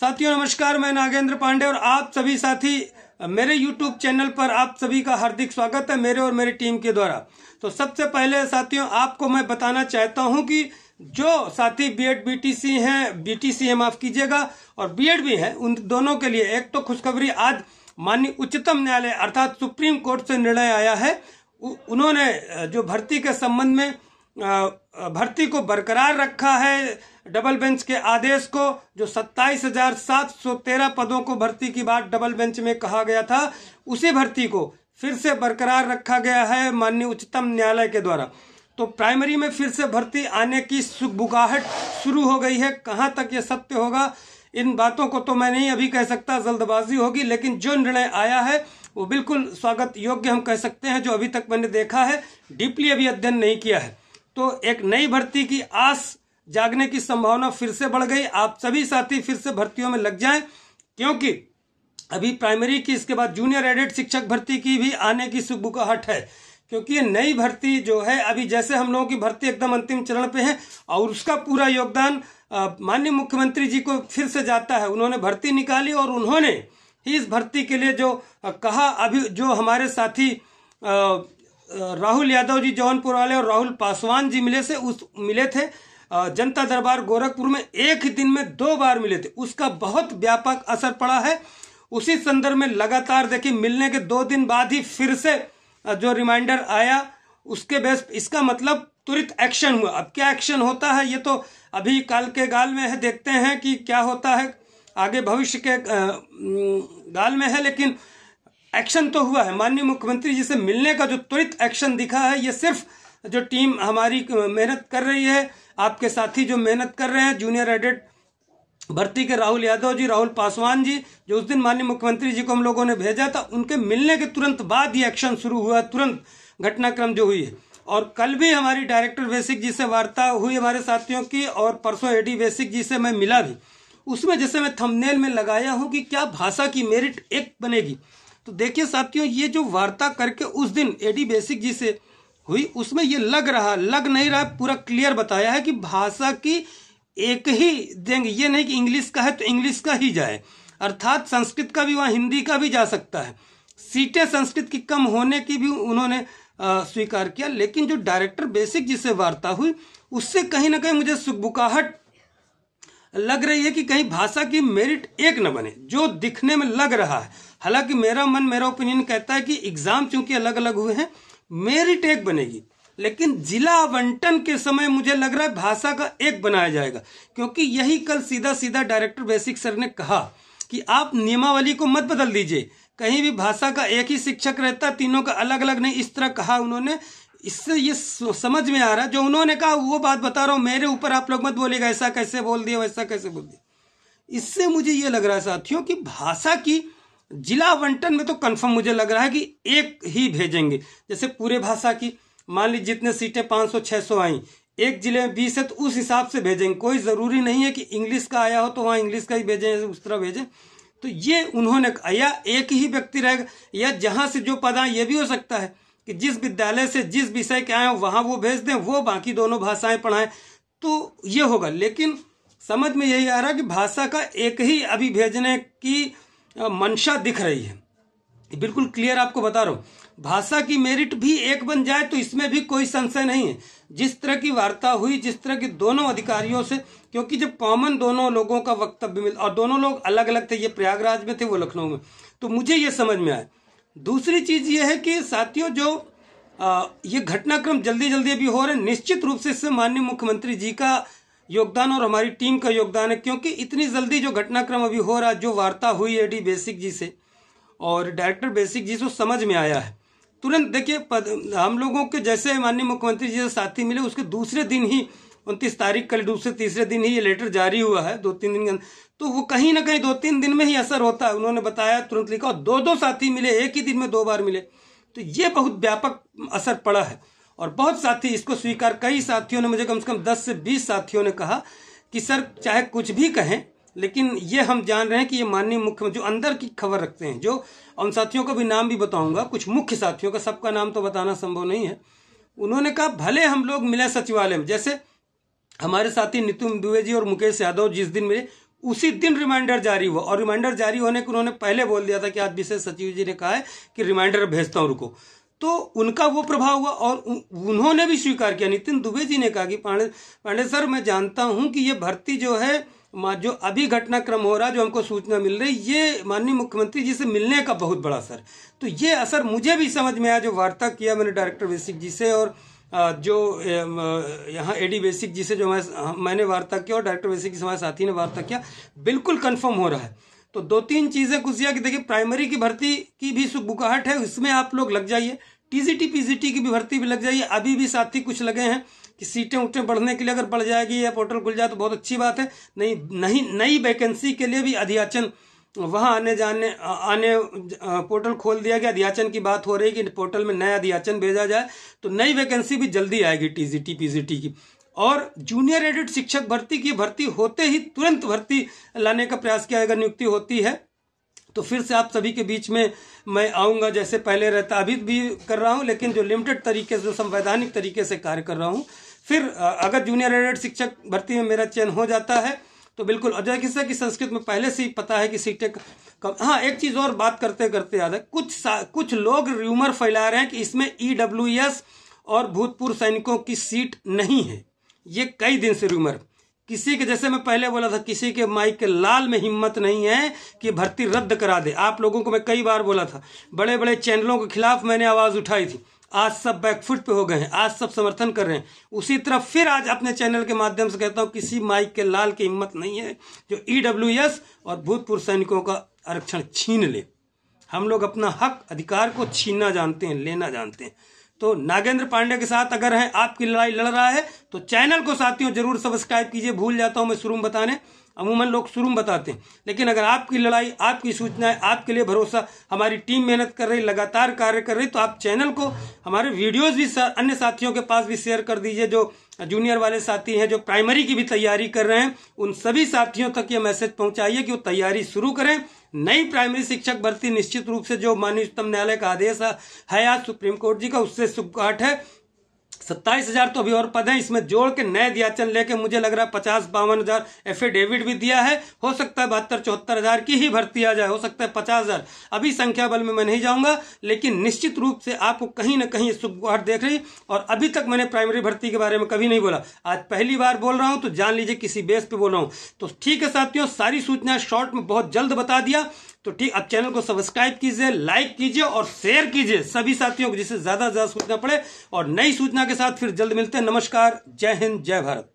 साथियों नमस्कार, मैं नागेंद्र पांडे और आप सभी साथी मेरे YouTube चैनल पर आप सभी का हार्दिक स्वागत है मेरे और मेरी टीम के द्वारा। तो सबसे पहले साथियों आपको मैं बताना चाहता हूं कि जो साथी बीएड बीटीसी हैं, बीटीसी है माफ कीजिएगा, और बीएड भी है, उन दोनों के लिए एक तो खुशखबरी, आज माननीय उच्चतम न्यायालय अर्थात सुप्रीम कोर्ट से निर्णय आया है। उन्होंने जो भर्ती के संबंध में भर्ती को बरकरार रखा है, डबल बेंच के आदेश को, जो 27,713 पदों को भर्ती की बात डबल बेंच में कहा गया था, उसी भर्ती को फिर से बरकरार रखा गया है माननीय उच्चतम न्यायालय के द्वारा। तो प्राइमरी में फिर से भर्ती आने की सुगबुगाहट शुरू हो गई है। कहां तक ये सत्य होगा इन बातों को तो मैं नहीं अभी कह सकता, जल्दबाजी होगी, लेकिन जो निर्णय आया है वो बिल्कुल स्वागत योग्य हम कह सकते हैं। जो अभी तक मैंने देखा है, डीपली अभी अध्ययन नहीं किया है, तो एक नई भर्ती की आस जागने की संभावना फिर से बढ़ गई। आप सभी साथी फिर से भर्तियों में लग जाएं, क्योंकि अभी प्राइमरी की, इसके बाद जूनियर एडेड शिक्षक भर्ती की भी आने की सुगबुगाहट है। क्योंकि ये नई भर्ती जो है, अभी जैसे हम लोगों की भर्ती एकदम अंतिम चरण पे है और उसका पूरा योगदान माननीय मुख्यमंत्री जी को फिर से जाता है। उन्होंने भर्ती निकाली और उन्होंने ही इस भर्ती के लिए जो कहा, अभी जो हमारे साथी राहुल यादव जी जौनपुर वाले और राहुल पासवान जी मिले थे जनता दरबार गोरखपुर में, एक ही दिन में 2 बार मिले थे, उसका बहुत व्यापक असर पड़ा है। उसी संदर्भ में लगातार देखिए, मिलने के 2 दिन बाद ही फिर से जो रिमाइंडर आया, उसके बेस, इसका मतलब त्वरित एक्शन हुआ। अब क्या एक्शन होता है ये तो अभी काल के गाल में है, देखते हैं कि क्या होता है, आगे भविष्य के गाल में है, लेकिन एक्शन तो हुआ है। माननीय मुख्यमंत्री जी से मिलने का जो त्वरित एक्शन दिखा है, ये सिर्फ जो टीम हमारी मेहनत कर रही है, आपके साथी जो मेहनत कर रहे हैं, जूनियर एडेड भर्ती के राहुल यादव जी, राहुल पासवान जी, जो उस दिन माननीय मुख्यमंत्री जी को हम लोगों ने भेजा था, उनके मिलने के तुरंत बाद ये एक्शन शुरू हुआ, तुरंत घटनाक्रम जो हुई है। और कल भी हमारी डायरेक्टर बेसिक जी से वार्ता हुई हमारे साथियों की, और परसों एडी बेसिक जी से मैं मिला भी। उसमें जैसे मैं थंबनेल में लगाया हूं कि क्या भाषा की मेरिट 1 बनेगी, तो देखिए साथियों, ये जो वार्ता करके उस दिन एडी बेसिक जी से हुई, उसमें ये लग नहीं रहा, पूरा क्लियर बताया है कि भाषा की 1 ही देंगे। ये नहीं कि इंग्लिश का है तो इंग्लिश का ही जाए, अर्थात संस्कृत का भी वहां हिंदी का भी जा सकता है। सीटें संस्कृत की कम होने की भी उन्होंने स्वीकार किया। लेकिन जो डायरेक्टर बेसिक जी से वार्ता हुई, उससे कहीं ना कहीं मुझे सुगबुगाहट लग रही है कि कहीं भाषा की मेरिट 1 न बने, जो दिखने में लग रहा है। हालांकि मेरा ओपिनियन कहता है कि एग्जाम चूंकि अलग अलग हुए हैं, मेरिट 1 बनेगी, लेकिन जिला आवंटन के समय मुझे लग रहा है भाषा का 1 बनाया जाएगा। क्योंकि यही कल सीधा डायरेक्टर बेसिक सर ने कहा कि आप नियमावली को मत बदल दीजिए, कहीं भी भाषा का 1 ही शिक्षक रहता, तीनों का अलग अलग नहीं, इस तरह कहा उन्होंने। इससे ये समझ में आ रहा है, जो उन्होंने कहा वो बात बता रहा हूं, मेरे ऊपर आप लोग मत बोलिएगा ऐसा कैसे बोल दिया वैसा कैसे बोल दिया। इससे मुझे ये लग रहा है साथियों कि भाषा की जिला आवंटन में तो कंफर्म मुझे लग रहा है कि 1 ही भेजेंगे। जैसे पूरे भाषा की मान लीजिए जितने सीटें 500-600 आई, एक जिले में 20 है तो उस हिसाब से भेजेंगे। कोई जरूरी नहीं है कि इंग्लिश का आया हो तो वहां इंग्लिश का ही भेजें, उस तरह भेजें। तो ये उन्होंने, या 1 ही व्यक्ति रहेगा, या जहां से जो पद आए, ये भी हो सकता है कि जिस विद्यालय से जिस विषय के आए हो वहां वो भेज दें, वो बाकी दोनों भाषाएं पढ़ाएं, तो ये होगा। लेकिन समझ में यही आ रहा है कि भाषा का 1 ही अभी भेजने की मंशा दिख रही है। बिल्कुल क्लियर आपको बता रहा हूं, भाषा की मेरिट भी 1 बन जाए तो इसमें भी कोई संशय नहीं है। जिस तरह की वार्ता हुई, जिस तरह की दोनों अधिकारियों से, क्योंकि जब कॉमन दोनों लोगों का वक्तव्य मिला और दोनों लोग अलग अलग थे, ये प्रयागराज में थे, वो लखनऊ में, तो मुझे ये समझ में आया। दूसरी चीज ये है कि साथियों, जो ये घटनाक्रम जल्दी अभी हो रहे हैं, निश्चित रूप से इससे माननीय मुख्यमंत्री जी का योगदान और हमारी टीम का योगदान है। क्योंकि इतनी जल्दी जो घटनाक्रम अभी हो रहा है, जो वार्ता हुई एडी बेसिक जी से और डायरेक्टर बेसिक जी से, समझ में आया है तुरंत। देखिए हम लोगों के जैसे माननीय मुख्यमंत्री जी से साथी मिले, उसके दूसरे दिन ही 29 तारीख कल दूसरे तीसरे दिन ही ये लेटर जारी हुआ है, 2-3 दिन के अंदर, तो वो कहीं ना कहीं 2-3 दिन में ही असर होता है। उन्होंने बताया, तुरंत लिखा, और 2 साथी मिले, एक ही दिन में 2 बार मिले, तो ये बहुत व्यापक असर पड़ा है। और बहुत साथी इसको स्वीकार, कई साथियों ने, मुझे कम से कम 10 से 20 साथियों ने कहा कि सर चाहे कुछ भी कहें, लेकिन ये हम जान रहे हैं कि ये माननीय मुख्यमंत्री जो अंदर की खबर रखते हैं, जो उन साथियों का भी नाम भी बताऊंगा, कुछ मुख्य साथियों का, सबका नाम तो बताना संभव नहीं है। उन्होंने कहा भले हम लोग मिले सचिवालय में, जैसे हमारे साथी नितिन दुबे जी और मुकेश यादव जिस दिन मिले, उसी दिन रिमाइंडर जारी हुआ, और रिमाइंडर जारी होने के उन्होंने पहले बोल दिया था कि आज विशेष सचिव जी ने कहा है कि रिमाइंडर भेजता हूं, रुको। तो उनका वो प्रभाव हुआ और उन्होंने भी स्वीकार किया। नितिन दुबे जी ने कहा कि पांडे सर, मैं जानता हूं कि ये भर्ती जो है, जो अभी घटनाक्रम हो रहा, जो हमको सूचना मिल रही, ये माननीय मुख्यमंत्री जी से मिलने का बहुत बड़ा असर। तो ये असर मुझे भी समझ में आया। जो वार्ता किया मैंने डायरेक्टर बेसिक जी से और जो यहाँ एडी बेसिक जी से जो मैंने वार्ता किया और डायरेक्टर बेसिक जी से हमारे साथी ने वार्ता किया, बिल्कुल कंफर्म हो रहा है। तो 2-3 चीजें कुछ कि देखिए, प्राइमरी की भर्ती की भी सुगबुगाहट है, इसमें आप लोग लग जाइए। टीजीटी पीजीटी की भी भर्ती भी लग जाइए। अभी भी साथी कुछ लगे हैं कि सीटें उठें बढ़ने के लिए अगर बढ़ जाएगी या पोर्टल खुल जाए तो बहुत अच्छी बात है। नई वैकेंसी के लिए भी अध्याचन वहां आने पोर्टल खोल दिया गया। अध्याचन की बात हो रही कि पोर्टल में नया अध्याचन भेजा जाए, तो नई वैकेंसी भी जल्दी आएगी टीजीटी पीजीटी की। और जूनियर एडेड शिक्षक भर्ती की भर्ती होते ही तुरंत भर्ती लाने का प्रयास किया। अगर नियुक्ति होती है तो फिर से आप सभी के बीच में मैं आऊंगा, जैसे पहले रहता, अभी भी कर रहा हूं, लेकिन जो लिमिटेड तरीके से, जो संवैधानिक तरीके से कार्य कर रहा हूं। फिर अगर जूनियर एडेड शिक्षक भर्ती में मेरा चयन हो जाता है तो बिल्कुल, और जैसे कि संस्कृत में पहले से ही पता है कि सीटें कम। हाँ, एक चीज और बात करते करते याद है, कुछ लोग र्यूमर फैला रहे हैं कि इसमें ईडब्ल्यूएस और भूतपूर्व सैनिकों की सीट नहीं है। ये कई दिन से र्यूमर, किसी के, जैसे मैं पहले बोला था, किसी के माई के लाल में हिम्मत नहीं है कि भर्ती रद्द करा दे। आप लोगों को मैं कई बार बोला था, बड़े बड़े चैनलों के खिलाफ मैंने आवाज उठाई थी। आज सब बैकफुट पे हो गए हैं, आज सब समर्थन कर रहे हैं। उसी तरह फिर आज अपने चैनल के माध्यम से कहता हूं, किसी माई के लाल की हिम्मत नहीं है जो ईडब्ल्यूएस और भूतपूर्व सैनिकों का आरक्षण छीन ले। हम लोग अपना हक, अधिकार को छीनना जानते हैं, लेना जानते हैं। तो नागेंद्र पांडे के साथ अगर है आपकी लड़ाई लड़ रहा है तो चैनल को साथियों जरूर सब्सक्राइब कीजिए। भूल जाता हूं मैं शुरू में बताने, अमूमन लोग शुरू में बताते हैं, लेकिन अगर आपकी लड़ाई, आपकी सूचनाएं, आपके लिए भरोसा, हमारी टीम मेहनत कर रही, लगातार कार्य कर रही, तो आप चैनल को, हमारे वीडियोस भी अन्य साथियों के पास भी शेयर कर दीजिए। जो जूनियर वाले साथी हैं, जो प्राइमरी की भी तैयारी कर रहे हैं, उन सभी साथियों तक ये मैसेज पहुंचाइए कि वो तैयारी शुरू करें। नई प्राइमरी शिक्षक भर्ती निश्चित रूप से, जो माननीय उच्चतम न्यायालय का आदेश है आज सुप्रीम कोर्ट जी का, उससे सुगबुगाहट है। 27,000 तो अभी और पद हैं, इसमें जोड़ के नए अध्याचन लेके मुझे लग रहा है 50-52,000 एफिडेविट भी दिया है। हो सकता है 72-74,000 की ही भर्ती आ जाए, हो सकता है 50,000। अभी संख्या बल में मैं नहीं जाऊंगा, लेकिन निश्चित रूप से आपको कहीं ना कहीं सुगबुगाहट देख रही। और अभी तक मैंने प्राइमरी भर्ती के बारे में कभी नहीं बोला, आज पहली बार बोल रहा हूं, तो जान लीजिए किसी बेस पे बोल रहा हूं। तो ठीक है साथियों, सारी सूचना शॉर्ट में बहुत जल्द बता दिया। तो ठीक, अब चैनल को सब्सक्राइब कीजिए, लाइक कीजिए और शेयर कीजिए सभी साथियों को, जिससे ज्यादा से ज्यादा सूचना पड़े। और नई सूचना के साथ फिर जल्द मिलते हैं। नमस्कार, जय हिंद, जय भारत।